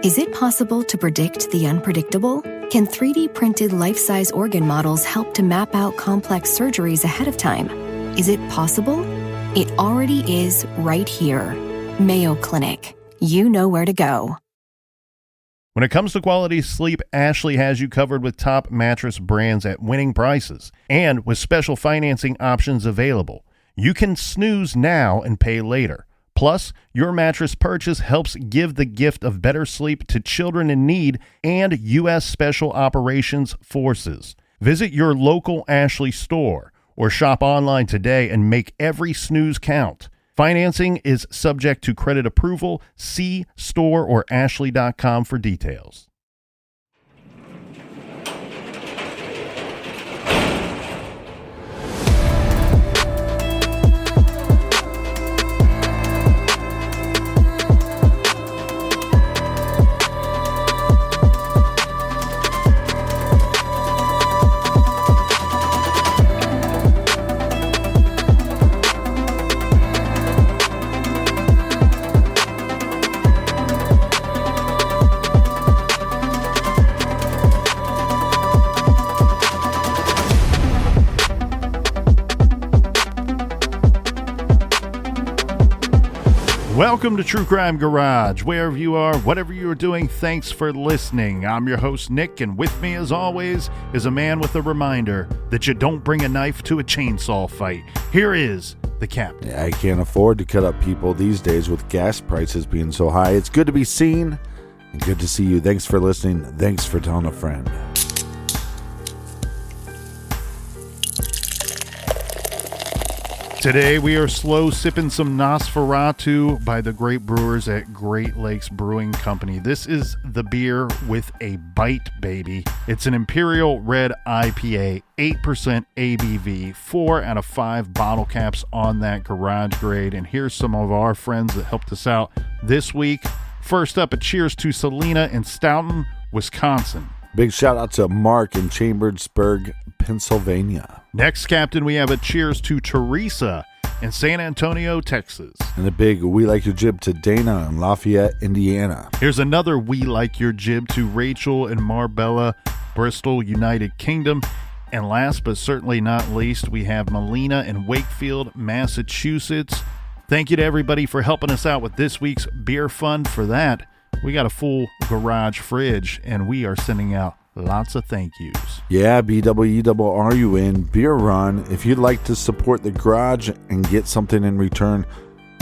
Is it possible to predict the unpredictable? Can 3D printed life-size organ models help to map out complex surgeries ahead of time? Is it possible? It already is right here. Mayo Clinic. You know where to go. When it comes to quality sleep, Ashley has you covered with top mattress brands at winning prices and with special financing options available. You can snooze now and pay later. Plus, your mattress purchase helps give the gift of better sleep to children in need and U.S. Special Operations Forces. Visit your local Ashley store or shop online today and make every snooze count. Financing is subject to credit approval. See store or ashley.com for details. Welcome to True Crime Garage. Wherever you are, whatever you are doing, thanks for listening. I'm your host, Nick, and with me, as always, is a man with a reminder that you don't bring a knife to a chainsaw fight. Here is the captain. Yeah, I can't afford to cut up people these days with gas prices being so high. It's good to be seen and good to see you. Thanks for listening. Thanks for telling a friend. Today we are slow sipping some Nosferatu by the great brewers at Great Lakes Brewing Company. This is the beer with a bite, baby. It's an Imperial Red IPA, 8% ABV, 4 out of 5 bottle caps on that garage grade. And here's some of our friends that helped us out this week. First up, a cheers to Selena in Stoughton, Wisconsin. Big shout out to Mark in Chambersburg, Pennsylvania. Next, Captain, we have a cheers to Teresa in San Antonio, Texas. And a big we like your jib to Dana in Lafayette, Indiana. Here's another we like your jib to Rachel in Marbella, Bristol, United Kingdom. And last but certainly not least, we have Melina in Wakefield, Massachusetts. Thank you to everybody for helping us out with this week's beer fund. For that, we got a full garage fridge, and we are sending out lots of thank yous. Yeah, BWERUN, Beer Run. If you'd like to support the garage and get something in return,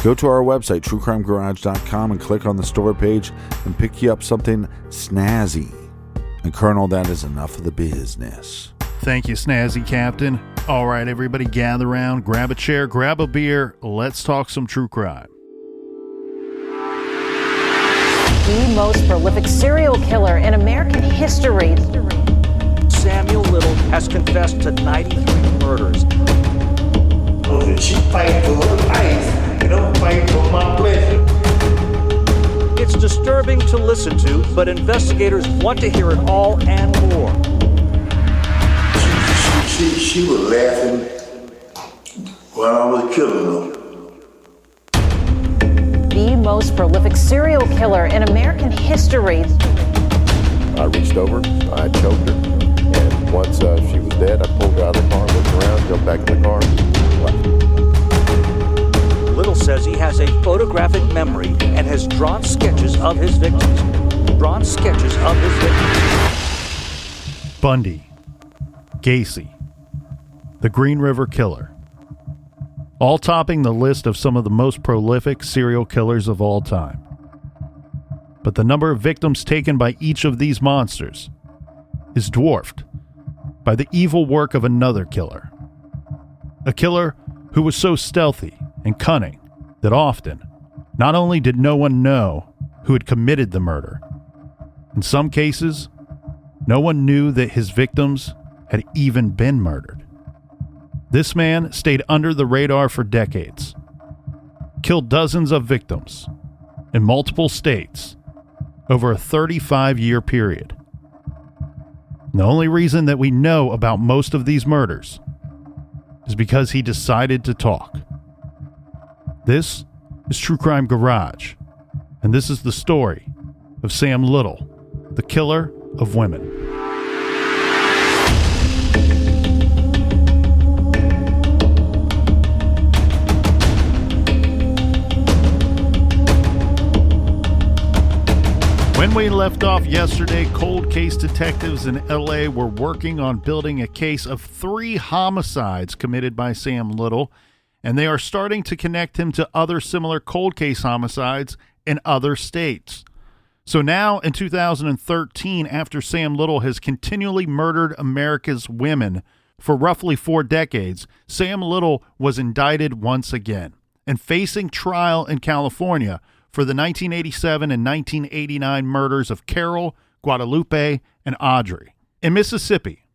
go to our website, truecrimegarage.com, and click on the store page and pick you up something snazzy. And Colonel, that is enough of the business. Thank you, Snazzy Captain. All right, everybody gather around, grab a chair, grab a beer. Let's talk some true crime. The most prolific serial killer in American history. Samuel Little has confessed to 93 murders. She fight for her life, and I'm fighting for my pleasure. It's disturbing to listen to, but investigators want to hear it all and more. She was laughing while I was killing her. The most prolific serial killer in American history. I reached over, I choked her, and once she was dead, I pulled her out of the car, looked around, jumped back in the car, left. Little says he has a photographic memory and has drawn sketches of his victims. Bundy, Gacy, the Green River Killer. All topping the list of some of the most prolific serial killers of all time. But the number of victims taken by each of these monsters is dwarfed by the evil work of another killer. A killer who was so stealthy and cunning that often, not only did no one know who had committed the murder, in some cases, no one knew that his victims had even been murdered. This man stayed under the radar for decades, killed dozens of victims in multiple states over a 35-year period. The only reason that we know about most of these murders is because he decided to talk. This is True Crime Garage, and this is the story of Sam Little, the killer of women. When we left off yesterday, cold case detectives in LA were working on building a case of 3 homicides committed by Sam Little, and they are starting to connect him to other similar cold case homicides in other states. So now in 2013, after Sam Little has continually murdered America's women for roughly 4 decades, Sam Little was indicted once again and facing trial in California for the 1987 and 1989 murders of Carol, Guadalupe, and Audrey. In Mississippi,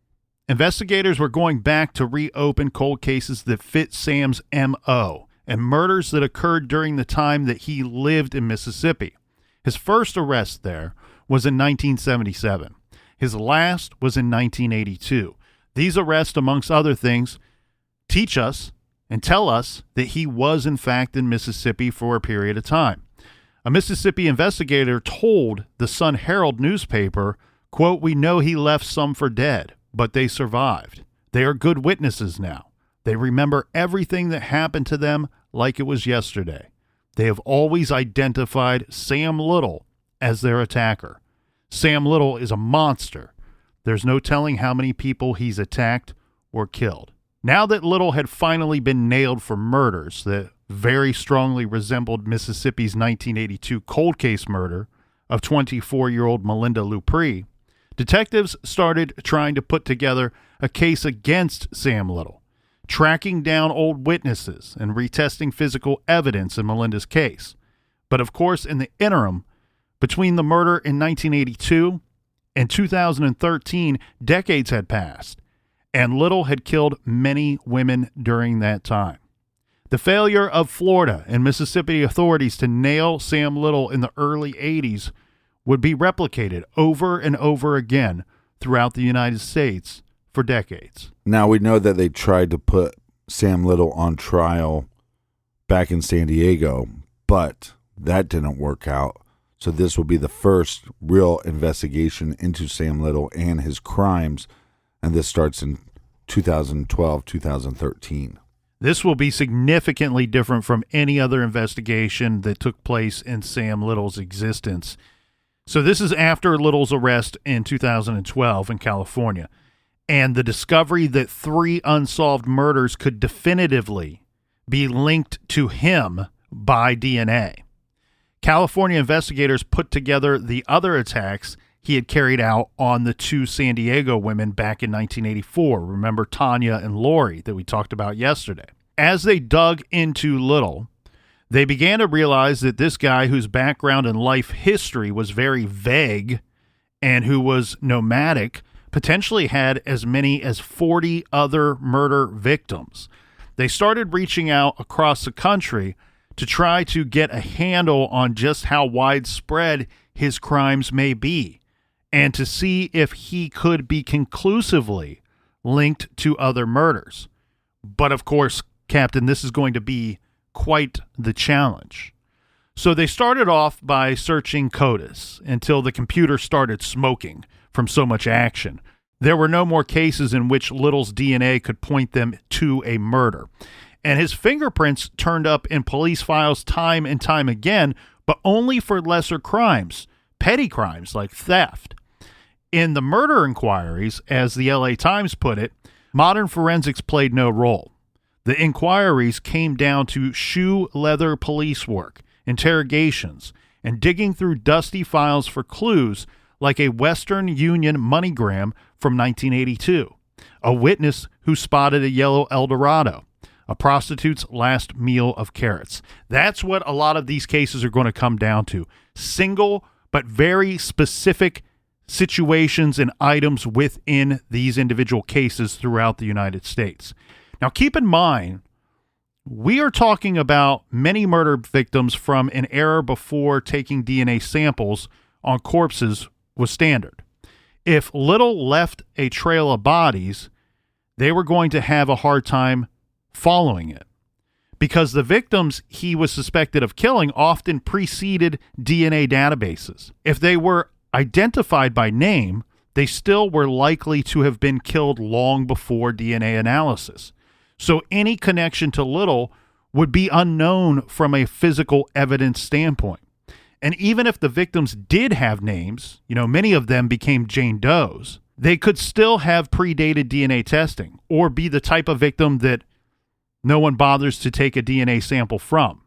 investigators were going back to reopen cold cases that fit Sam's M.O. and murders that occurred during the time that he lived in Mississippi. His first arrest there was in 1977. His last was in 1982. These arrests, amongst other things, teach us and tell us that he was in fact in Mississippi for a period of time. A Mississippi investigator told the Sun-Herald newspaper, quote, "We know he left some for dead, but they survived. They are good witnesses now. They remember everything that happened to them like it was yesterday. They have always identified Sam Little as their attacker. Sam Little is a monster. There's no telling how many people he's attacked or killed." Now that Little had finally been nailed for murders that very strongly resembled Mississippi's 1982 cold case murder of 24-year-old Melinda Lupree, detectives started trying to put together a case against Sam Little, tracking down old witnesses and retesting physical evidence in Melinda's case. But of course, in the interim, between the murder in 1982 and 2013, decades had passed, and Little had killed many women during that time. The failure of Florida and Mississippi authorities to nail Sam Little in the early 80s would be replicated over and over again throughout the United States for decades. Now, we know that they tried to put Sam Little on trial back in San Diego, but that didn't work out. So this will be the first real investigation into Sam Little and his crimes, and this starts in 2012, 2013. This will be significantly different from any other investigation that took place in Sam Little's existence. So this is after Little's arrest in 2012 in California, and the discovery that 3 unsolved murders could definitively be linked to him by DNA. California investigators put together the other attacks he had carried out on the 2 San Diego women back in 1984. Remember Tanya and Lori that we talked about yesterday. As they dug into Little, they began to realize that this guy whose background and life history was very vague and who was nomadic potentially had as many as 40 other murder victims. They started reaching out across the country to try to get a handle on just how widespread his crimes may be, and to see if he could be conclusively linked to other murders. But of course, Captain, this is going to be quite the challenge. So they started off by searching CODIS until the computer started smoking from so much action. There were no more cases in which Little's DNA could point them to a murder. And his fingerprints turned up in police files time and time again, but only for lesser crimes, petty crimes like theft. In the murder inquiries, as the LA Times put it, modern forensics played no role. The inquiries came down to shoe leather police work, interrogations, and digging through dusty files for clues like a Western Union MoneyGram from 1982, a witness who spotted a yellow Eldorado, a prostitute's last meal of carrots. That's what a lot of these cases are going to come down to. Single but very specific situations and items within these individual cases throughout the United States. Now, keep in mind, we are talking about many murder victims from an era before taking DNA samples on corpses was standard. If Little left a trail of bodies, they were going to have a hard time following it. because the victims he was suspected of killing often preceded DNA databases. If they were identified by name, they still were likely to have been killed long before DNA analysis. So any connection to Little would be unknown from a physical evidence standpoint. And even if the victims did have names, many of them became Jane Does, they could still have predated DNA testing or be the type of victim that no one bothers to take a DNA sample from.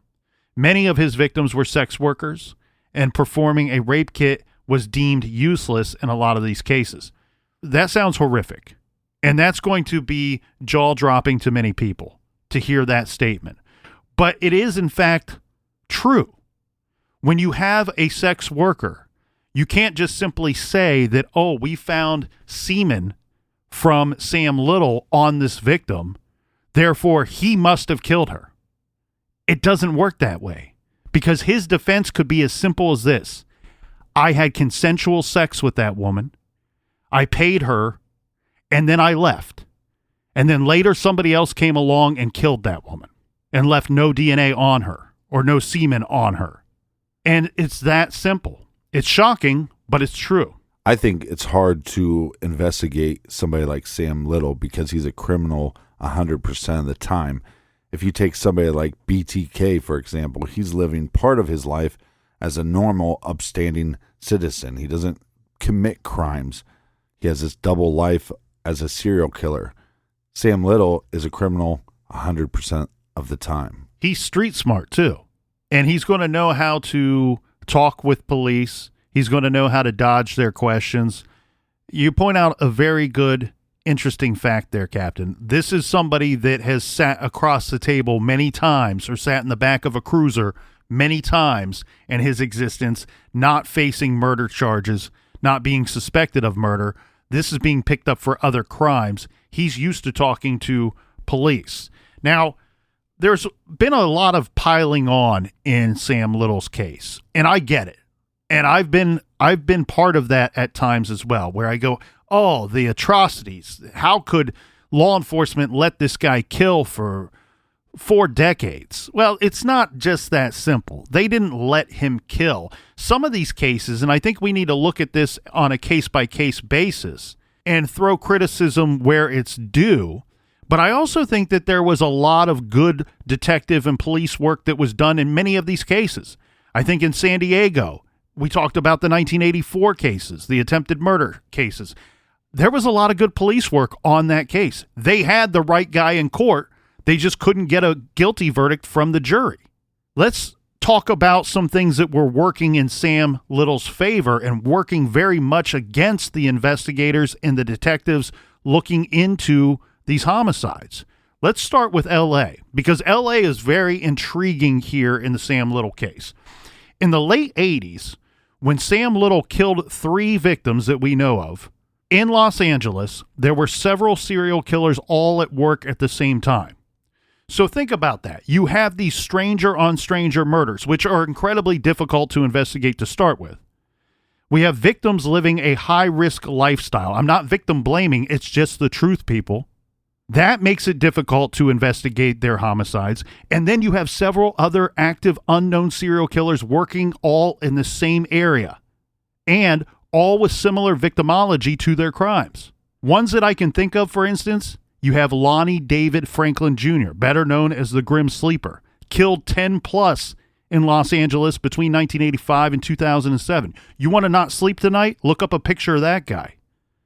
Many of his victims were sex workers, and performing a rape kit was deemed useless in a lot of these cases. That sounds horrific, and that's going to be jaw-dropping to many people to hear that statement. But it is, in fact, true. When you have a sex worker, you can't just simply say that, oh, we found semen from Sam Little on this victim, therefore he must have killed her. It doesn't work that way, because his defense could be as simple as this. I had consensual sex with that woman. I paid her, and then I left. And then later somebody else came along and killed that woman and left no DNA on her or no semen on her. And it's that simple. It's shocking, but it's true. I think it's hard to investigate somebody like Sam Little because he's a criminal 100% of the time. If you take somebody like BTK, for example, he's living part of his life as a normal, upstanding citizen. He doesn't commit crimes. He has this double life as a serial killer. Sam Little is a criminal 100% of the time. He's street smart, too. And he's going to know how to talk with police. He's going to know how to dodge their questions. You point out a very good, interesting fact there, Captain. This is somebody that has sat across the table many times or sat in the back of a cruiser many times in his existence, not facing murder charges, not being suspected of murder. This is being picked up for other crimes. He's used to talking to police. Now, there's been a lot of piling on in Sam Little's case, and I get it. And I've been part of that at times as well, where I go, oh, the atrocities. How could law enforcement let this guy kill for 4 decades? Well, it's not just that simple. They didn't let him kill. Some of these cases, and I think we need to look at this on a case-by-case basis and throw criticism where it's due. But I also think that there was a lot of good detective and police work that was done in many of these cases. I think in San Diego, we talked about the 1984 cases, the attempted murder cases. There was a lot of good police work on that case. They had the right guy in court. They just couldn't get a guilty verdict from the jury. Let's talk about some things that were working in Sam Little's favor and working very much against the investigators and the detectives looking into these homicides. Let's start with L.A., because L.A. is very intriguing here in the Sam Little case. In the late 80s, when Sam Little killed 3 victims that we know of, in Los Angeles, there were several serial killers all at work at the same time. So think about that. You have these stranger-on-stranger murders, which are incredibly difficult to investigate to start with. We have victims living a high-risk lifestyle. I'm not victim blaming. It's just the truth, people. That makes it difficult to investigate their homicides. And then you have several other active unknown serial killers working all in the same area and all with similar victimology to their crimes. Ones that I can think of, for instance, you have Lonnie David Franklin Jr., better known as the Grim Sleeper, killed 10 plus in Los Angeles between 1985 and 2007. You want to not sleep tonight? Look up a picture of that guy.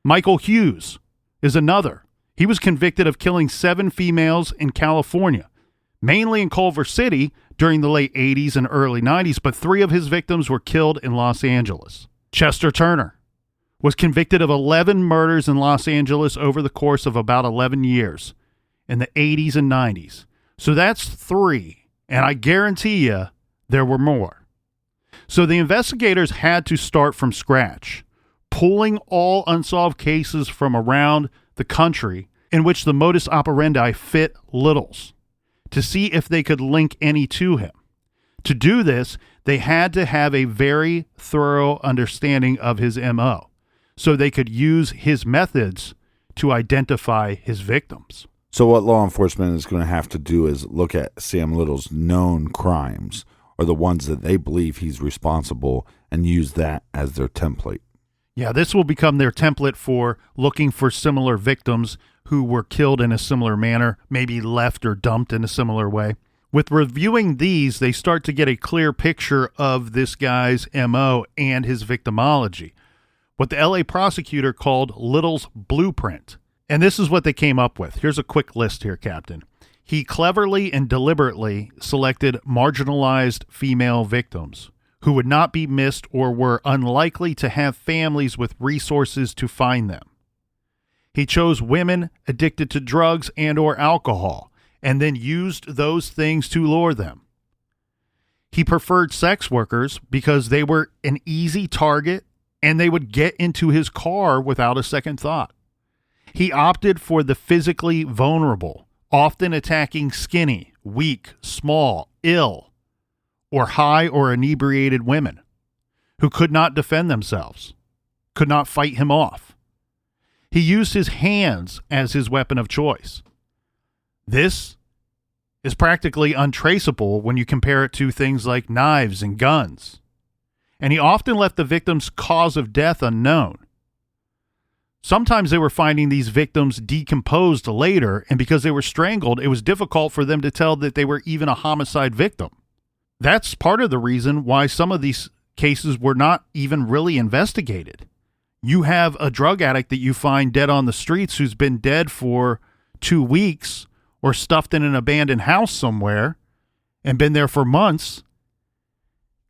Michael Hughes is another. He was convicted of killing 7 females in California, mainly in Culver City during the late 80s and early 90s, but 3 of his victims were killed in Los Angeles. Chester Turner was convicted of 11 murders in Los Angeles over the course of about 11 years in the 80s and 90s. So that's 3, and I guarantee you there were more. So the investigators had to start from scratch, pulling all unsolved cases from around the country in which the modus operandi fit Little's to see if they could link any to him. To do this, they had to have a very thorough understanding of his MO so they could use his methods to identify his victims. So what law enforcement is going to have to do is look at Sam Little's known crimes, or the ones that they believe he's responsible, and use that as their template. Yeah, this will become their template for looking for similar victims who were killed in a similar manner, maybe left or dumped in a similar way. With reviewing these, they start to get a clear picture of this guy's MO and his victimology, what the LA prosecutor called Little's blueprint. And this is what they came up with. Here's a quick list here, Captain. He cleverly and deliberately selected marginalized female victims who would not be missed or were unlikely to have families with resources to find them. He chose women addicted to drugs and or alcohol and then used those things to lure them. He preferred sex workers because they were an easy target and they would get into his car without a second thought. He opted for the physically vulnerable, often attacking skinny, weak, small, ill, or high or inebriated women who could not defend themselves, could not fight him off. He used his hands as his weapon of choice. This is practically untraceable when you compare it to things like knives and guns. And he often left the victim's cause of death unknown. Sometimes they were finding these victims decomposed later, and because they were strangled, it was difficult for them to tell that they were even a homicide victim. That's part of the reason why some of these cases were not even really investigated. You have a drug addict that you find dead on the streets who's been dead for 2 weeks or stuffed in an abandoned house somewhere and been there for months.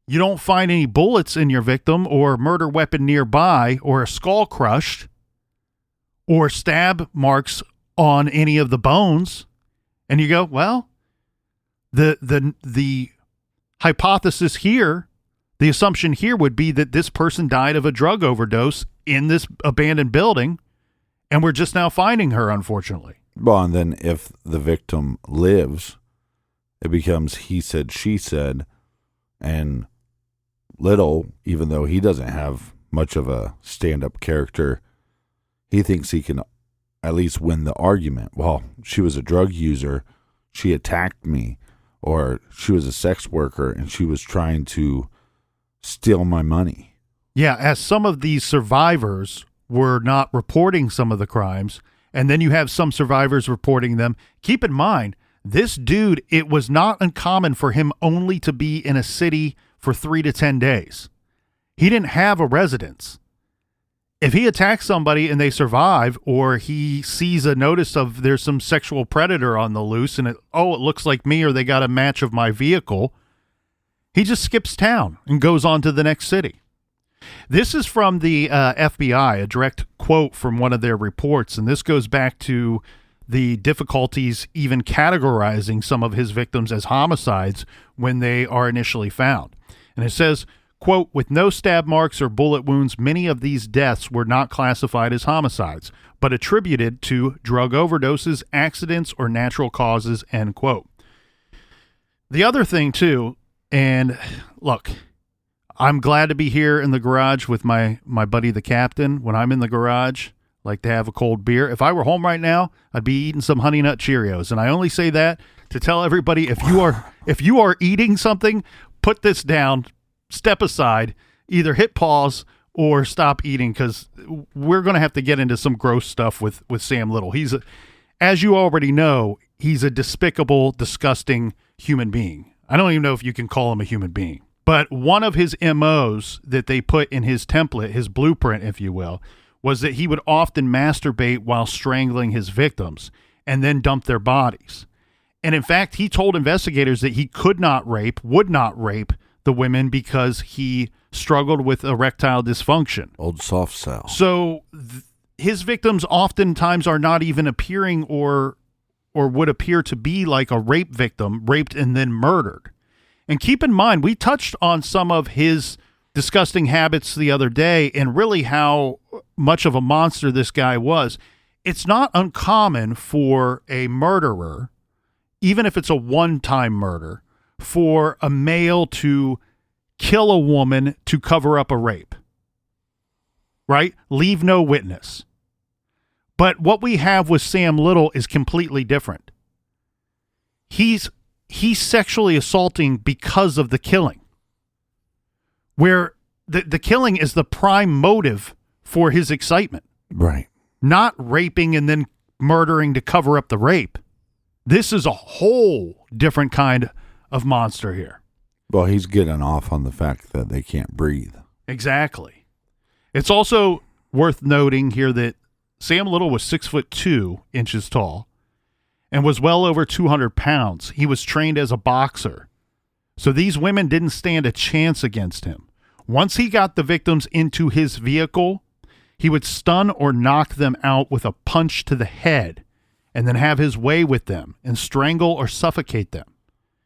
You don't find any bullets in your victim or murder weapon nearby or a skull crushed or stab marks on any of the bones. And you go, well, the hypothesis here, the assumption here would be that this person died of a drug overdose in this abandoned building, and we're just now finding her, unfortunately. Well, and then if the victim lives, it becomes he said, she said, and Little, even though he doesn't have much of a stand-up character, he thinks he can at least win the argument. Well, she was a drug user, she attacked me, or she was a sex worker and she was trying to steal my money. Yeah, as some of these survivors were not reporting some of the crimes, and then you have some survivors reporting them. Keep in mind, this dude, it was not uncommon for him only to be in a city for 3 to 10 days. He didn't have a residence. If he attacks somebody and they survive, or he sees a notice of there's some sexual predator on the loose and it looks like me, or they got a match of my vehicle, he just skips town and goes on to the next city. This is from the FBI, a direct quote from one of their reports, and this goes back to the difficulties even categorizing some of his victims as homicides when they are initially found. And it says, quote, with no stab marks or bullet wounds, many of these deaths were not classified as homicides, but attributed to drug overdoses, accidents, or natural causes, end quote. The other thing, too, and look, I'm glad to be here in the garage with my buddy, the captain. When I'm in the garage, I like to have a cold beer. If I were home right now, I'd be eating some Honey Nut Cheerios. And I only say that to tell everybody, if you are eating something, put this down, step aside, either hit pause or stop eating, because we're going to have to get into some gross stuff with Sam Little. As you already know, he's a despicable, disgusting human being. I don't even know if you can call him a human being. But one of his MOs that they put in his template, his blueprint, if you will, was that he would often masturbate while strangling his victims and then dump their bodies. And in fact, he told investigators that he would not rape the women because he struggled with erectile dysfunction. Old soft cell. So his victims oftentimes are not even appearing or would appear to be like a rape victim, raped and then murdered. And keep in mind, we touched on some of his disgusting habits the other day and really how much of a monster this guy was. It's not uncommon for a murderer, even if it's a one-time murder, for a male to kill a woman to cover up a rape, right? Leave no witness. But what we have with Sam Little is completely different. He's sexually assaulting because of the killing, where the killing is the prime motive for his excitement. Right. Not raping and then murdering to cover up the rape. This is a whole different kind of monster here. Well, he's getting off on the fact that they can't breathe. Exactly. It's also worth noting here that Sam Little was 6'2" tall and was well over 200 pounds. He was trained as a boxer. So these women didn't stand a chance against him. Once he got the victims into his vehicle, he would stun or knock them out with a punch to the head and then have his way with them and strangle or suffocate them.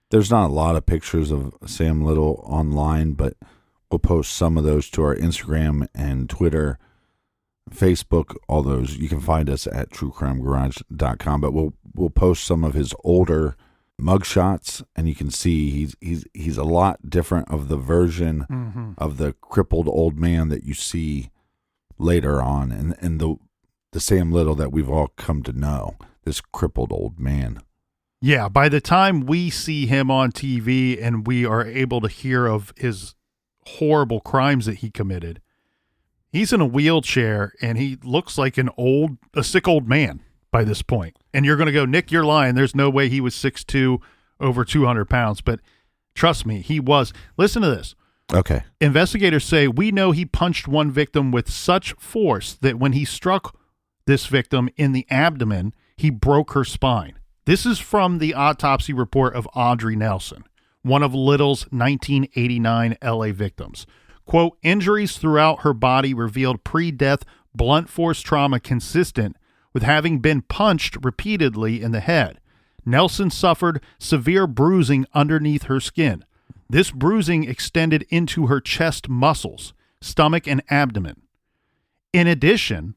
There's not a lot of pictures of Sam Little online, but we'll post some of those to our Instagram and Twitter, Facebook, all those. You can find us at truecrimegarage.com, but we'll post some of his older mugshots, and you can see he's a lot different of the version of the crippled old man that you see later on, and the Sam Little that we've all come to know, this crippled old man. Yeah, by the time we see him on TV and we are able to hear of his horrible crimes that he committed, he's in a wheelchair and he looks like a sick old man by this point. And you're going to go, Nick, you're lying. There's no way he was 6'2", over 200 pounds. But trust me, he was. Listen to this. Okay. Investigators say, we know he punched one victim with such force that when he struck this victim in the abdomen, he broke her spine. This is from the autopsy report of Audrey Nelson, one of Little's 1989 LA victims. Quote, injuries throughout her body revealed pre-death blunt force trauma consistent with having been punched repeatedly in the head. Nelson suffered severe bruising underneath her skin. This bruising extended into her chest muscles, stomach, and abdomen. In addition,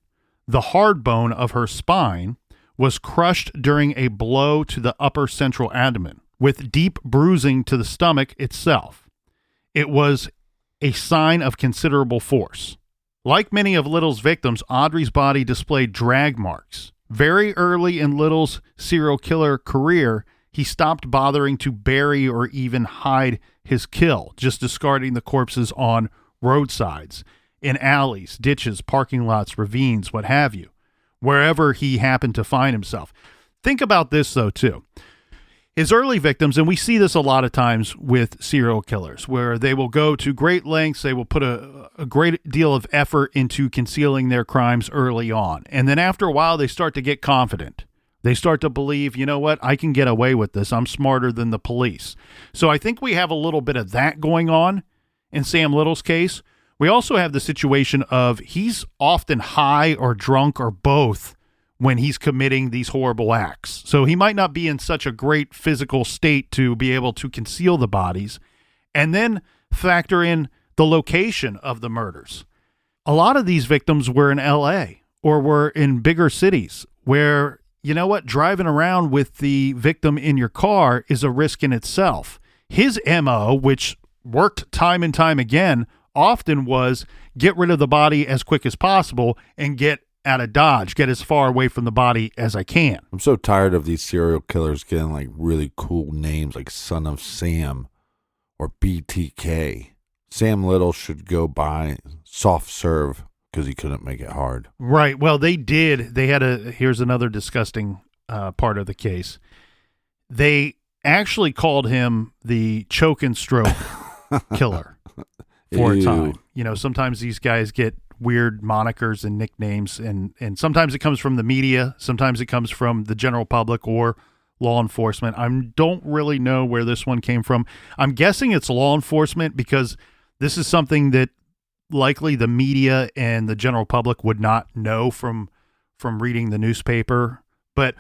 the hard bone of her spine was crushed during a blow to the upper central abdomen, with deep bruising to the stomach itself. It was a sign of considerable force. Like many of Little's victims, Audrey's body displayed drag marks. Very early in Little's serial killer career, he stopped bothering to bury or even hide his kill, just discarding the corpses on roadsides, in alleys, ditches, parking lots, ravines, what have you, wherever he happened to find himself. Think about this, though, too. His early victims, and we see this a lot of times with serial killers, where they will go to great lengths, they will put a great deal of effort into concealing their crimes early on. And then after a while, they start to get confident. They start to believe, you know what, I can get away with this. I'm smarter than the police. So I think we have a little bit of that going on in Sam Little's case. We also have the situation of he's often high or drunk or both when he's committing these horrible acts. So he might not be in such a great physical state to be able to conceal the bodies. And then factor in the location of the murders. A lot of these victims were in LA or were in bigger cities where, you know what, driving around with the victim in your car is a risk in itself. His MO, which worked time and time again, often was get rid of the body as quick as possible and get out of Dodge, get as far away from the body as I can. I'm so tired of these serial killers getting like really cool names like Son of Sam or BTK. Sam Little should go by soft serve because he couldn't make it hard. Right. Well, they did. They had here's another disgusting part of the case. They actually called him the choke and stroke killer for a time. You know, sometimes these guys get weird monikers and nicknames, and sometimes it comes from the media, sometimes it comes from the general public or law enforcement. I don't really know where this one came from. I'm guessing it's law enforcement because this is something that likely the media and the general public would not know from reading the newspaper. But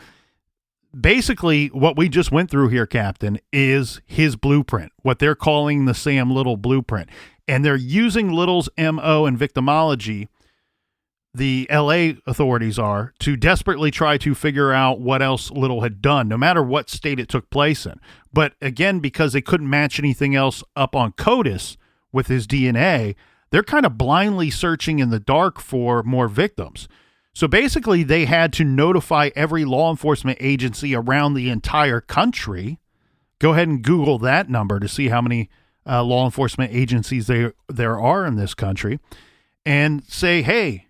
basically what we just went through here, Captain, is his blueprint, what they're calling the Sam Little blueprint. And they're using Little's MO and victimology, the LA authorities are, to desperately try to figure out what else Little had done, no matter what state it took place in. But again, because they couldn't match anything else up on CODIS with his DNA, they're kind of blindly searching in the dark for more victims. So basically, they had to notify every law enforcement agency around the entire country. Go ahead and Google that number to see how many law enforcement agencies there are in this country, and say, hey,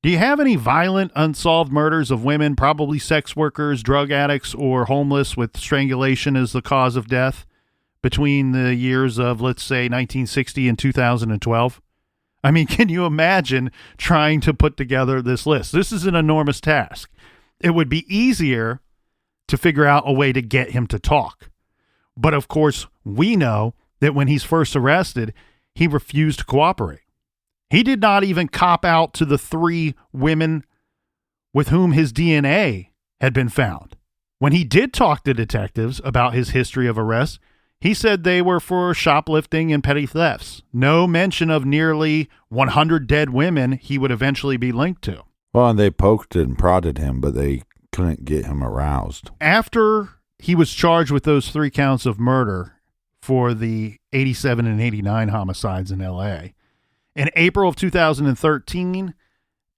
do you have any violent, unsolved murders of women, probably sex workers, drug addicts, or homeless with strangulation as the cause of death between the years of, let's say, 1960 and 2012? I mean, can you imagine trying to put together this list? This is an enormous task. It would be easier to figure out a way to get him to talk. But of course, we know that when he's first arrested, he refused to cooperate. He did not even cop out to the 3 women with whom his DNA had been found. When he did talk to detectives about his history of arrests, he said they were for shoplifting and petty thefts. No mention of nearly 100 dead women he would eventually be linked to. Well, and they poked and prodded him, but they couldn't get him aroused. After he was charged with those 3 counts of murder for the 87 and 89 homicides in L.A., in April of 2013,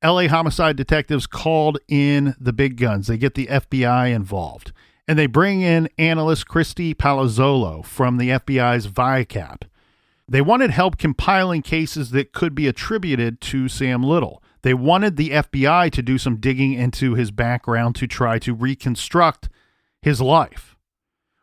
L.A. homicide detectives called in the big guns. They get the FBI involved, and they bring in analyst Christy Palazzolo from the FBI's VICAP. They wanted help compiling cases that could be attributed to Sam Little. They wanted the FBI to do some digging into his background to try to reconstruct his life,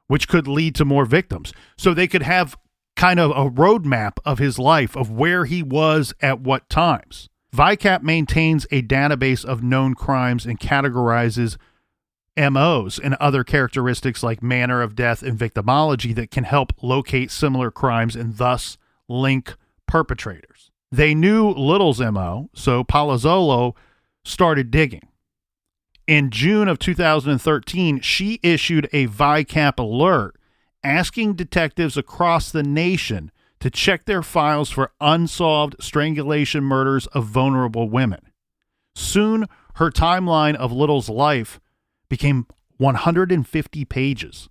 which could lead to more victims. So they could have kind of a roadmap of his life, of where he was at what times. VICAP maintains a database of known crimes and categorizes MOs and other characteristics like manner of death and victimology that can help locate similar crimes and thus link perpetrators. They knew Little's MO, so Palazzolo started digging. In June of 2013, she issued a VICAP alert asking detectives across the nation to check their files for unsolved strangulation murders of vulnerable women. Soon, her timeline of Little's life became 150 pages.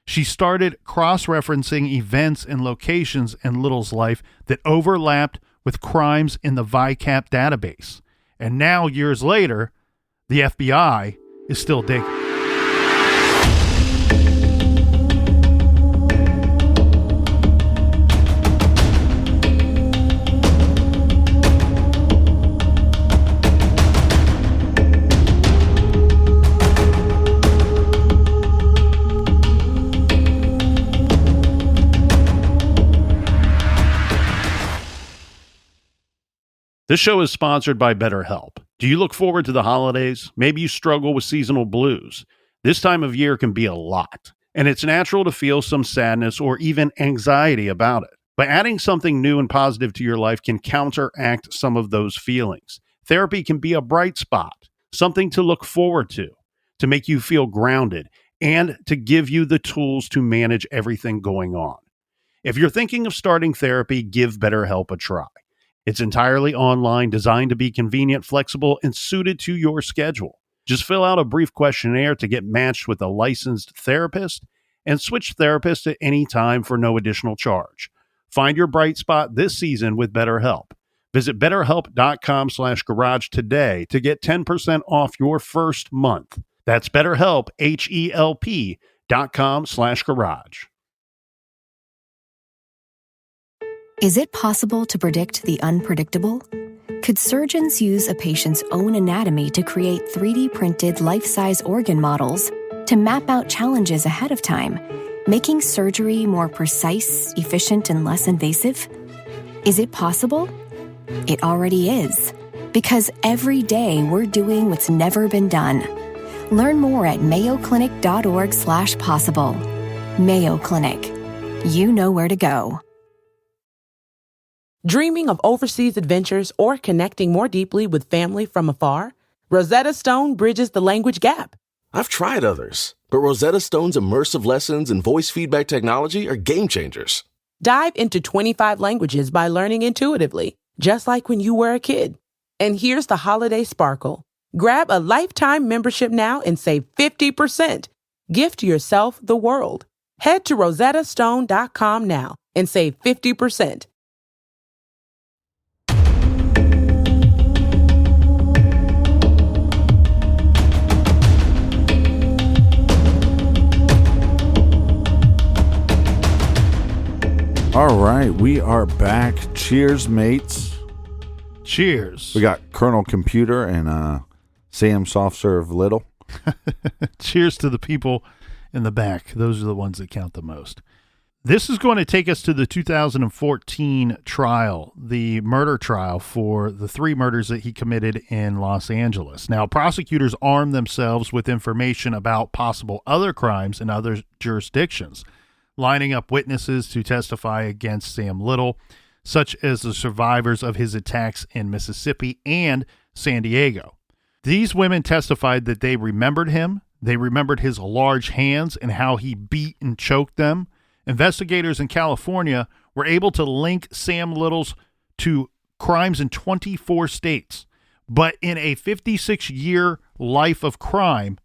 She started cross-referencing events and locations in Little's life that overlapped with crimes in the VICAP database. And now, years later, the FBI is still digging. This show is sponsored by BetterHelp. Do you look forward to the holidays? Maybe you struggle with seasonal blues. This time of year can be a lot, and it's natural to feel some sadness or even anxiety about it. But adding something new and positive to your life can counteract some of those feelings. Therapy can be a bright spot, something to look forward to make you feel grounded, and to give you the tools to manage everything going on. If you're thinking of starting therapy, give BetterHelp a try. It's entirely online, designed to be convenient, flexible, and suited to your schedule. Just fill out a brief questionnaire to get matched with a licensed therapist and switch therapists at any time for no additional charge. Find your bright spot this season with BetterHelp. Visit BetterHelp.com/garage today to get 10% off your first month. That's BetterHelp, HELP.com/garage. Is it possible to predict the unpredictable? Could surgeons use a patient's own anatomy to create 3D-printed life-size organ models to map out challenges ahead of time, making surgery more precise, efficient, and less invasive? Is it possible? It already is, because every day we're doing what's never been done. Learn more at mayoclinic.org/possible. Mayo Clinic. You know where to go. Dreaming of overseas adventures or connecting more deeply with family from afar? Rosetta Stone bridges the language gap. I've tried others, but Rosetta Stone's immersive lessons and voice feedback technology are game changers. Dive into 25 languages by learning intuitively, just like when you were a kid. And here's the holiday sparkle. Grab a lifetime membership now and save 50%. Gift yourself the world. Head to rosettastone.com now and save 50%. All right, we are back. Cheers, mates. Cheers. We got Colonel Computer and Sam Soft Serve Little. Cheers to the people in the back. Those are the ones that count the most. This is going to take us to the 2014 trial, the murder trial for the 3 murders that he committed in Los Angeles. Now, prosecutors armed themselves with information about possible other crimes in other jurisdictions, lining up witnesses to testify against Sam Little, such as the survivors of his attacks in Mississippi and San Diego. These women testified that they remembered him. They remembered his large hands and how he beat and choked them. Investigators in California were able to link Sam Little's to crimes in 24 states. But in a 56-year life of crime,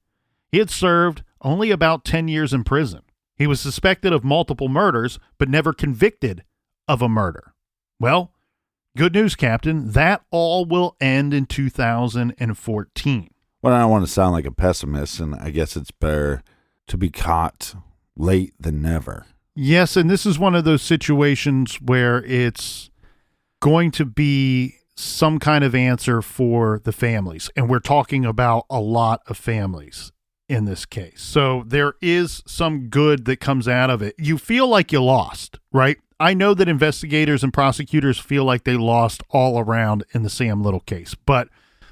he had served only about 10 years in prison. He was suspected of multiple murders, but never convicted of a murder. Well, good news, Captain. That all will end in 2014. Well, I don't want to sound like a pessimist, and I guess it's better to be caught late than never. Yes, and this is one of those situations where it's going to be some kind of answer for the families, and we're talking about a lot of families in this case. So there is some good that comes out of it. You feel like you lost, right? I know that investigators and prosecutors feel like they lost all around in the Sam Little case, but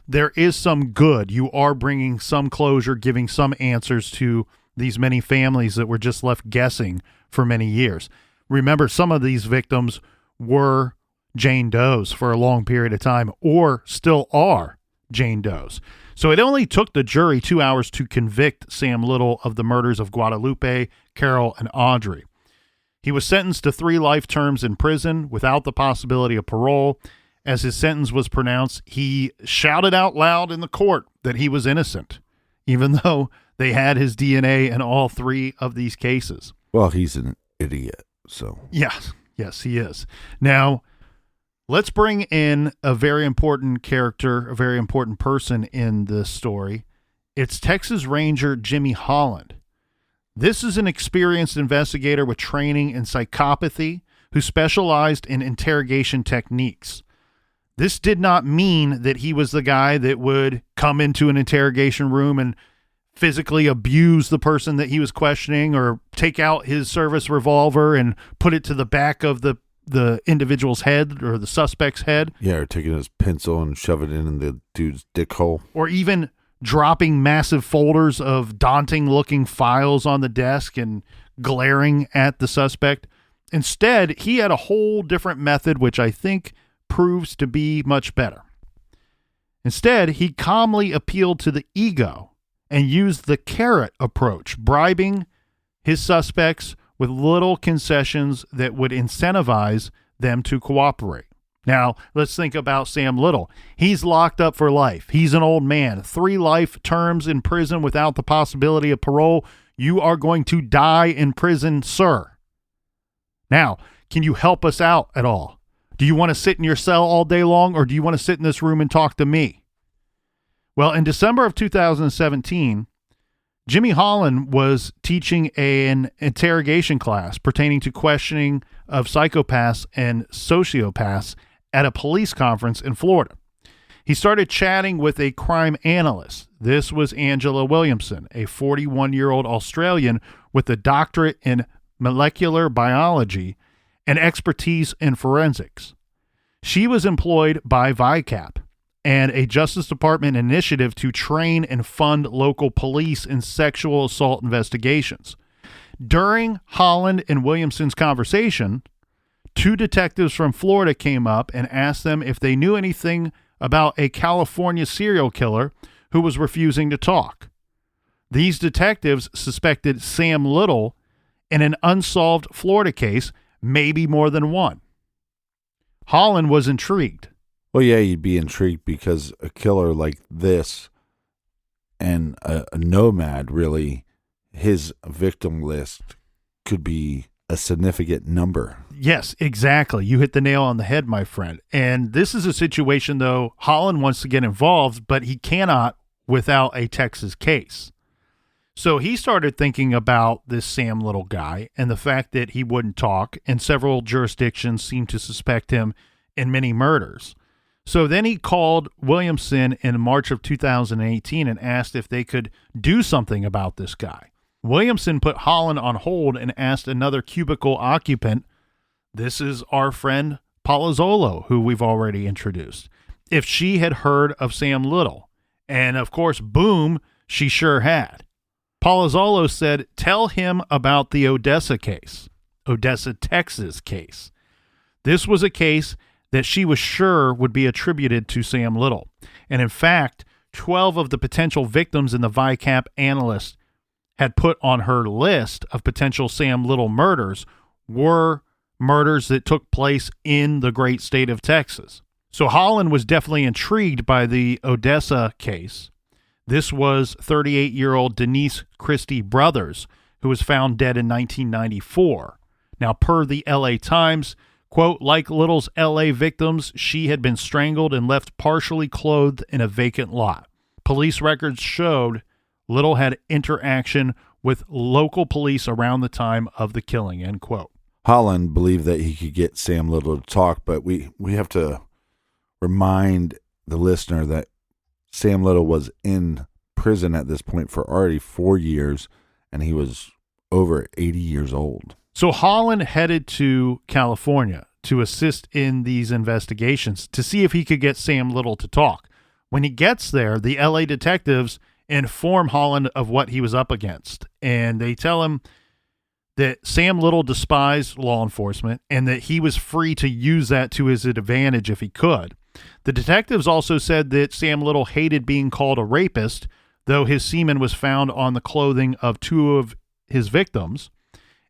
there is some good. You are bringing some closure, giving some answers to these many families that were just left guessing for many years. Remember, some of these victims were Jane Does for a long period of time, or still are Jane Does. So it only took the jury 2 hours to convict Sam Little of the murders of Guadalupe, Carol, and Audrey. He was sentenced to 3 life terms in prison without the possibility of parole. As his sentence was pronounced, he shouted out loud in the court that he was innocent, even though they had his DNA in all 3 of these cases. Well, he's an idiot, so. Yes, he is. Now, let's bring in a very important character, a very important person in this story. It's Texas Ranger Jimmy Holland. This is an experienced investigator with training in psychopathy who specialized in interrogation techniques. This did not mean that he was the guy that would come into an interrogation room and physically abuse the person that he was questioning, or take out his service revolver and put it to the back of the individual's head or the suspect's head. Yeah, or taking his pencil and shove it in the dude's dick hole. Or even dropping massive folders of daunting-looking files on the desk and glaring at the suspect. Instead, he had a whole different method, which I think proves to be much better. Instead, he calmly appealed to the ego and used the carrot approach, bribing his suspects with little concessions that would incentivize them to cooperate. Now, let's think about Sam Little. He's locked up for life. He's an old man. 3 life terms in prison without the possibility of parole. You are going to die in prison, sir. Now, can you help us out at all? Do you want to sit in your cell all day long, or do you want to sit in this room and talk to me? Well, in December of 2017, Jimmy Holland was teaching an interrogation class pertaining to questioning of psychopaths and sociopaths at a police conference in Florida. He started chatting with a crime analyst. This was Angela Williamson, a 41-year-old Australian with a doctorate in molecular biology and expertise in forensics. She was employed by VICAP and a Justice Department initiative to train and fund local police in sexual assault investigations. During Holland and Williamson's conversation, 2 detectives from Florida came up and asked them if they knew anything about a California serial killer who was refusing to talk. These detectives suspected Sam Little in an unsolved Florida case, maybe more than one. Holland was intrigued. Well, yeah, you'd be intrigued because a killer like this and a nomad, really, his victim list could be a significant number. Yes, exactly. You hit the nail on the head, my friend. And this is a situation, though, Holland wants to get involved, but he cannot without a Texas case. So he started thinking about this Sam Little guy and the fact that he wouldn't talk, and several jurisdictions seemed to suspect him in many murders. So then he called Williamson in March of 2018 and asked if they could do something about this guy. Williamson put Holland on hold and asked another cubicle occupant, this is our friend Palazzolo, who we've already introduced, if she had heard of Sam Little. And of course, boom, she sure had. Palazzolo said, tell him about the Odessa case, Odessa, Texas case. This was a case that she was sure would be attributed to Sam Little. And in fact, 12 of the potential victims in the VICAP analyst had put on her list of potential Sam Little murders were murders that took place in the great state of Texas. So Holland was definitely intrigued by the Odessa case. This was 38-year-old Denise Christie Brothers, who was found dead in 1994. Now, per the LA Times, quote, like Little's LA victims, she had been strangled and left partially clothed in a vacant lot. Police records showed Little had interaction with local police around the time of the killing, end quote. Holland believed that he could get Sam Little to talk, but we have to remind the listener that Sam Little was in prison at this point for already 4 years, and he was over 80 years old. So Holland headed to California to assist in these investigations to see if he could get Sam Little to talk. When he gets there, the LA detectives inform Holland of what he was up against, and they tell him that Sam Little despised law enforcement and that he was free to use that to his advantage if he could. The detectives also said that Sam Little hated being called a rapist, though his semen was found on the clothing of 2 of his victims,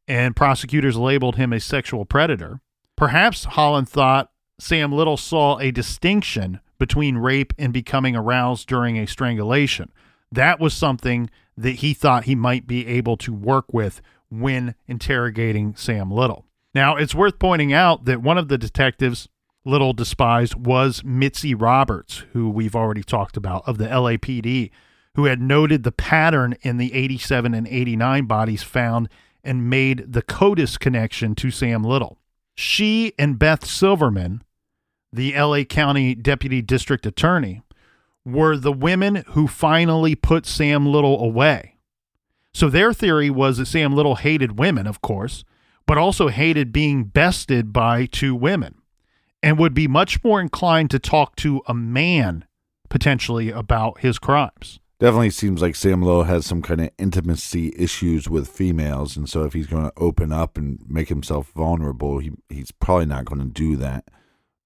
and prosecutors labeled him a sexual predator. Perhaps Holland thought Sam Little saw a distinction between rape and becoming aroused during a strangulation. That was something that he thought he might be able to work with when interrogating Sam Little. Now, it's worth pointing out that one of the detectives Little despised was Mitzi Roberts, who we've already talked about, of the LAPD, who had noted the pattern in the 87 and 89 bodies found and made the CODIS connection to Sam Little. She and Beth Silverman, the LA County Deputy District Attorney, were the women who finally put Sam Little away. So their theory was that Sam Little hated women, of course, but also hated being bested by 2 women, and would be much more inclined to talk to a man, potentially, about his crimes. Definitely seems like Sam Little has some kind of intimacy issues with females, and so if he's going to open up and make himself vulnerable, he's probably not going to do that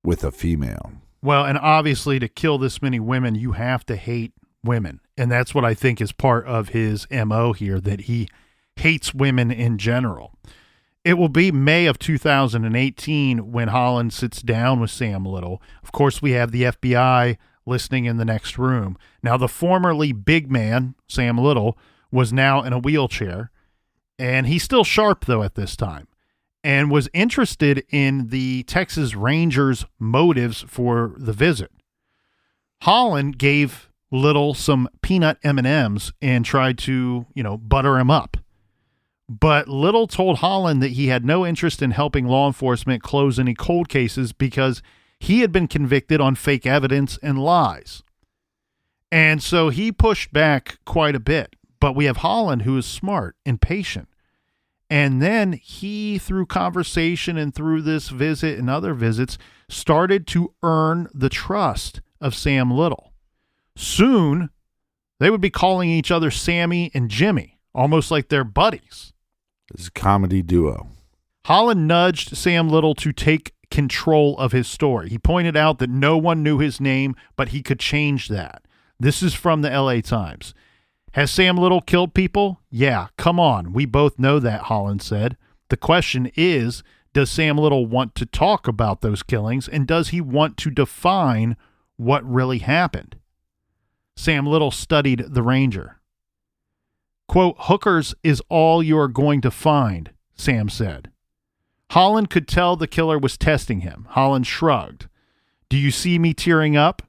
with a female. Well, and obviously to kill this many women, you have to hate women, and that's what I think is part of his MO here, that he hates women in general. It will be May of 2018 when Holland sits down with Sam Little. Of course, we have the FBI listening in the next room. Now, the formerly big man, Sam Little, was now in a wheelchair, and he's still sharp, though, at this time, and was interested in the Texas Rangers' motives for the visit. Holland gave Little some peanut M&Ms and tried to, butter him up. But Little told Holland that he had no interest in helping law enforcement close any cold cases because he had been convicted on fake evidence and lies. And so he pushed back quite a bit. But we have Holland, who is smart and patient. And then he, through conversation and through this visit and other visits, started to earn the trust of Sam Little. Soon, they would be calling each other Sammy and Jimmy, almost like they're buddies. This is a comedy duo. Holland nudged Sam Little to take control of his story. He pointed out that no one knew his name, but he could change that. This is from the LA Times. Has Sam Little killed people? Yeah, come on. We both know that, Holland said. The question is, does Sam Little want to talk about those killings, and does he want to define what really happened? Sam Little studied the Ranger. Quote, hookers is all you are going to find, Sam said. Holland could tell the killer was testing him. Holland shrugged. Do you see me tearing up?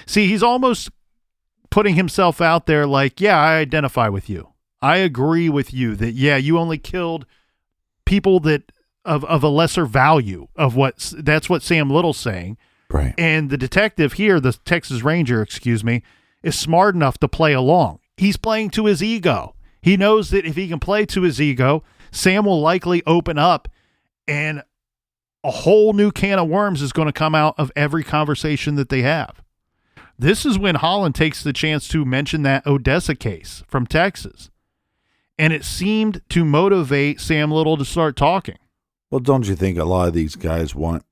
See, he's almost putting himself out there like, yeah, I identify with you. I agree with you that, yeah, you only killed people that of a lesser value of that's what Sam Little's saying. Right. And the detective here, the Texas Ranger, is smart enough to play along. He's playing to his ego. He knows that if he can play to his ego, Sam will likely open up and a whole new can of worms is going to come out of every conversation that they have. This is when Holland takes the chance to mention that Odessa case from Texas. And it seemed to motivate Sam Little to start talking. Well, don't you think a lot of these guys want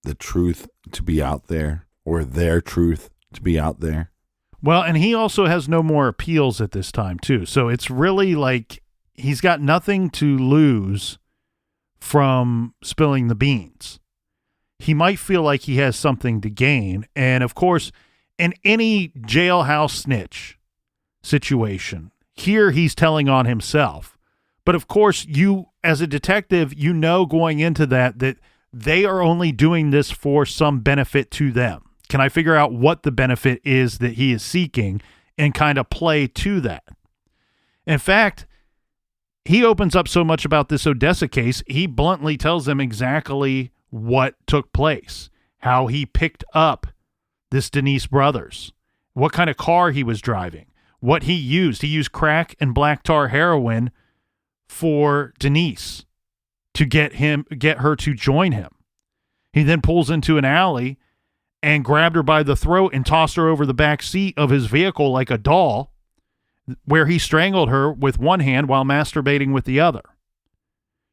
the truth to be out there, or their truth to be out there? Well, and he also has no more appeals at this time, too. So it's really like he's got nothing to lose from spilling the beans. He might feel like he has something to gain. And, of course, in any jailhouse snitch situation, here he's telling on himself. But, of course, you, as a detective, you know going into that they are only doing this for some benefit to them. Can I figure out what the benefit is that he is seeking and kind of play to that? In fact, he opens up so much about this Odessa case, he bluntly tells them exactly what took place, how he picked up this Denise Brothers, what kind of car he was driving, what he used. He used crack and black tar heroin for Denise to get her to join him. He then pulls into an alley and grabbed her by the throat and tossed her over the back seat of his vehicle like a doll, where he strangled her with one hand while masturbating with the other.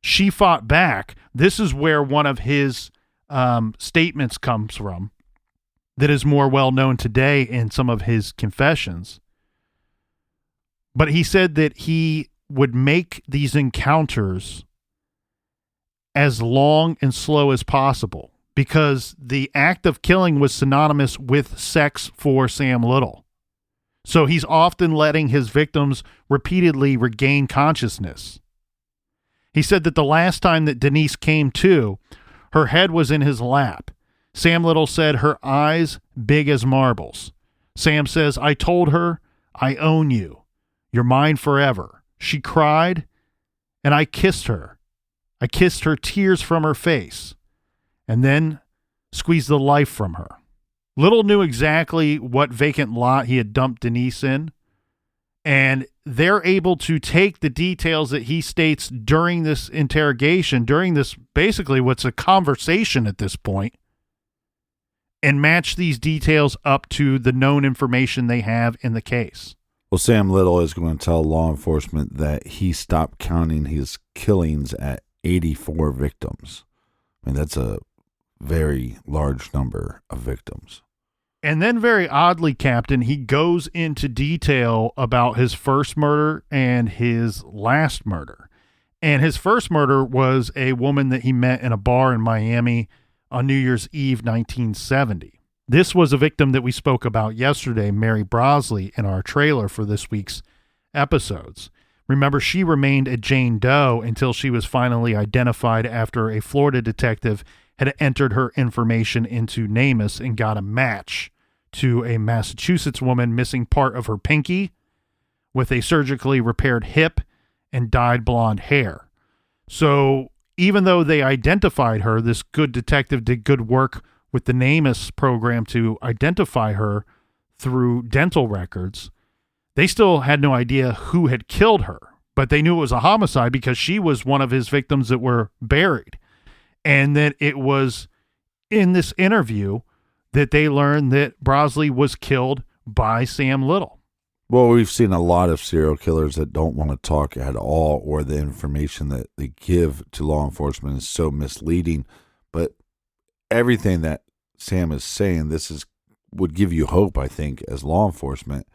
She fought back. This is where one of his statements comes from that is more well known today in some of his confessions. But he said that he would make these encounters as long and slow as possible because the act of killing was synonymous with sex for Sam Little. So he's often letting his victims repeatedly regain consciousness. He said that the last time that Denise came to, her head was in his lap. Sam Little said her eyes big as marbles. Sam says, "I told her, I own you. You're mine forever." She cried, and I kissed her. I kissed her tears from her face, and then squeezed the life from her. Little knew exactly what vacant lot he had dumped Denise in, and they're able to take the details that he states during this interrogation, during this basically what's a conversation at this point, and match these details up to the known information they have in the case. Well, Sam Little is going to tell law enforcement that he stopped counting his killings at 84 victims. I mean, that's a very large number of victims. And then very oddly, Captain, he goes into detail about his first murder and his last murder. And his first murder was a woman that he met in a bar in Miami on New Year's Eve, 1970. This was a victim that we spoke about yesterday, Mary Brosley, in our trailer for this week's episodes. Remember, she remained a Jane Doe until she was finally identified after a Florida detective had entered her information into NamUs and got a match to a Massachusetts woman missing part of her pinky with a surgically repaired hip and dyed blonde hair. So even though they identified her, this good detective did good work with the NamUs program to identify her through dental records. They still had no idea who had killed her, but they knew it was a homicide because she was one of his victims that were buried. And that it was in this interview that they learned that Brosley was killed by Sam Little. Well, we've seen a lot of serial killers that don't want to talk at all, or the information that they give to law enforcement is so misleading. But everything that Sam is saying, would give you hope, I think, as law enforcement,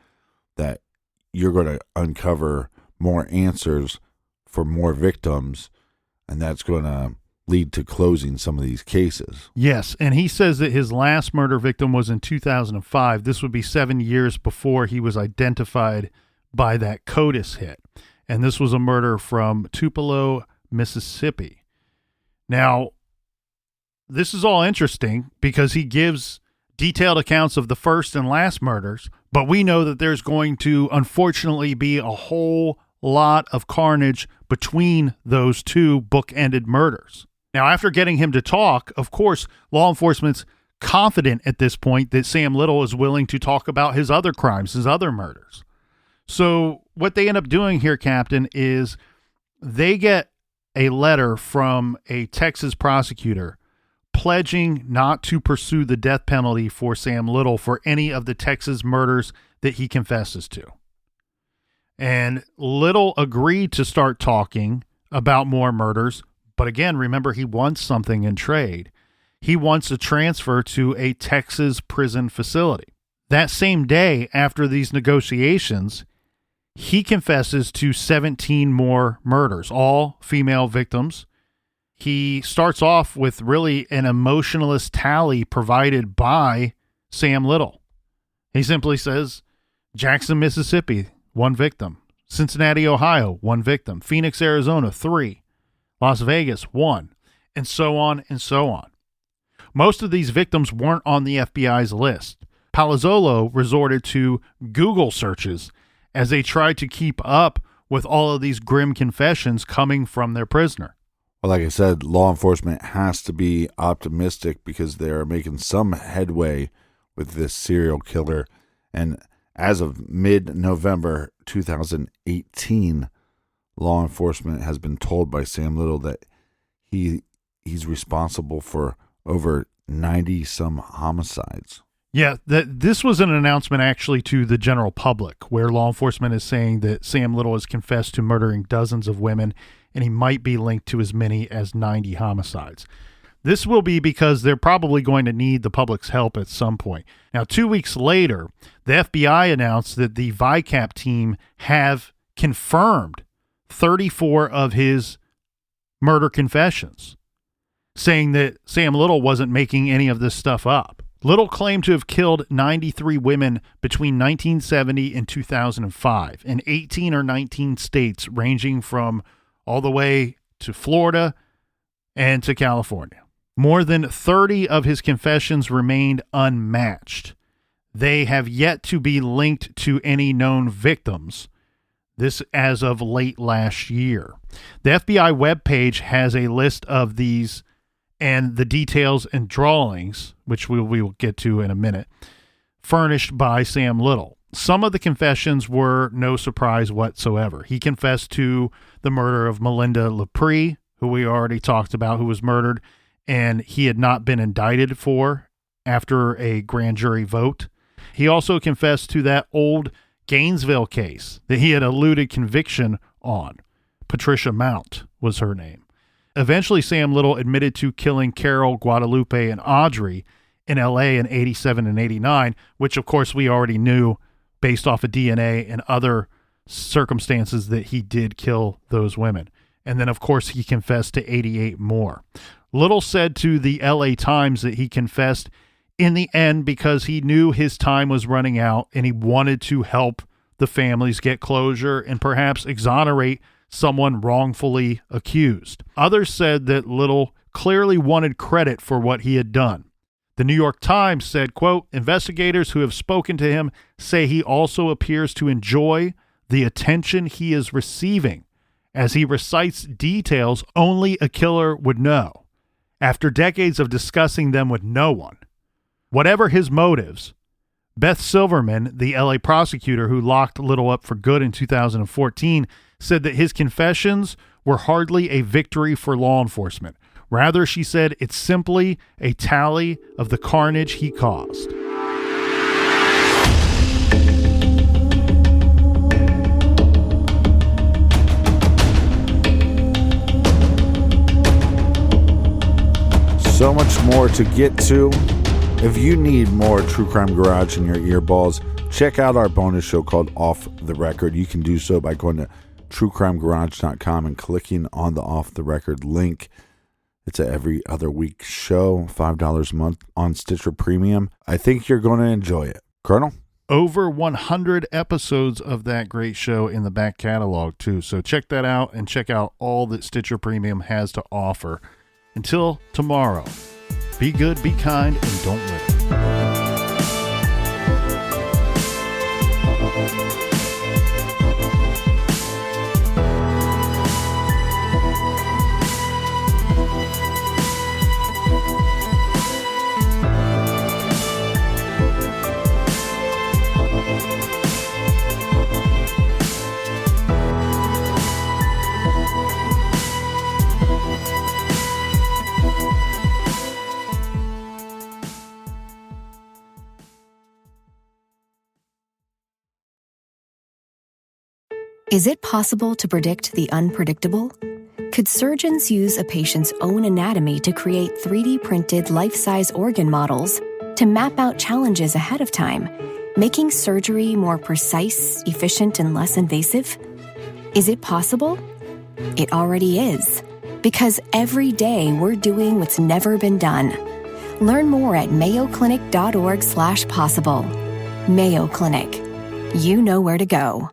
that you're going to uncover more answers for more victims, and that's going to lead to closing some of these cases. Yes, and he says that his last murder victim was in 2005. This would be 7 years before he was identified by that CODIS hit. And this was a murder from Tupelo, Mississippi. Now, this is all interesting because he gives detailed accounts of the first and last murders, but we know that there's going to, unfortunately, be a whole lot of carnage between those two bookended murders. Now, after getting him to talk, of course, law enforcement's confident at this point that Sam Little is willing to talk about his other crimes, his other murders. So what they end up doing here, Captain, is they get a letter from a Texas prosecutor pledging not to pursue the death penalty for Sam Little for any of the Texas murders that he confesses to. And Little agreed to start talking about more murders. But again, remember, he wants something in trade. He wants a transfer to a Texas prison facility. That same day, after these negotiations, he confesses to 17 more murders, all female victims. He starts off with really an emotionless tally provided by Sam Little. He simply says, Jackson, Mississippi, 1 victim. Cincinnati, Ohio, 1 victim. Phoenix, Arizona, 3. Las Vegas, 1. And so on and so on. Most of these victims weren't on the FBI's list. Palazzolo resorted to Google searches as they tried to keep up with all of these grim confessions coming from their prisoner. Well, like I said, law enforcement has to be optimistic because they're making some headway with this serial killer. And as of mid-November 2018, law enforcement has been told by Sam Little that he's responsible for over 90-some homicides. Yeah, this was an announcement actually to the general public, where law enforcement is saying that Sam Little has confessed to murdering dozens of women, and he might be linked to as many as 90 homicides. This will be because they're probably going to need the public's help at some point. Now, 2 weeks later, the FBI announced that the VICAP team have confirmed 34 of his murder confessions, saying that Sam Little wasn't making any of this stuff up. Little claimed to have killed 93 women between 1970 and 2005 in 18 or 19 states, ranging from all the way to Florida and to California. More than 30 of his confessions remained unmatched. They have yet to be linked to any known victims. This as of late last year. The FBI webpage has a list of these and the details and drawings, which we will get to in a minute, furnished by Sam Little. Some of the confessions were no surprise whatsoever. He confessed to the murder of Melinda Lepre, who we already talked about, who was murdered, and he had not been indicted for after a grand jury vote. He also confessed to that old Gainesville case that he had eluded conviction on. Patricia Mount was her name. Eventually, Sam Little admitted to killing Carol, Guadalupe, and Audrey in L.A. in 87 and 89, which, of course, we already knew based off of DNA and other circumstances that he did kill those women. And then, of course, he confessed to 88 more. Little said to the L.A. Times that he confessed in the end because he knew his time was running out and he wanted to help the families get closure and perhaps exonerate someone wrongfully accused. Others said that Little clearly wanted credit for what he had done. The New York Times said, quote, investigators who have spoken to him say he also appears to enjoy the attention he is receiving as he recites details only a killer would know, after decades of discussing them with no one. Whatever his motives, Beth Silverman, the LA prosecutor who locked Little up for good in 2014, said that his confessions were hardly a victory for law enforcement. Rather, she said, it's simply a tally of the carnage he caused. So much more to get to. If you need more True Crime Garage in your earballs, check out our bonus show called Off the Record. You can do so by going to truecrimegarage.com and clicking on the Off the Record link. It's a every other week show, $5 a month on Stitcher Premium. I think you're going to enjoy it. Colonel? Over 100 episodes of that great show in the back catalog, too. So check that out and check out all that Stitcher Premium has to offer. Until tomorrow, be good, be kind, and don't litter. Is it possible to predict the unpredictable? Could surgeons use a patient's own anatomy to create 3D printed life-size organ models to map out challenges ahead of time, making surgery more precise, efficient, and less invasive? Is it possible? It already is, because every day we're doing what's never been done. Learn more at mayoclinic.org/possible. Mayo Clinic. You know where to go.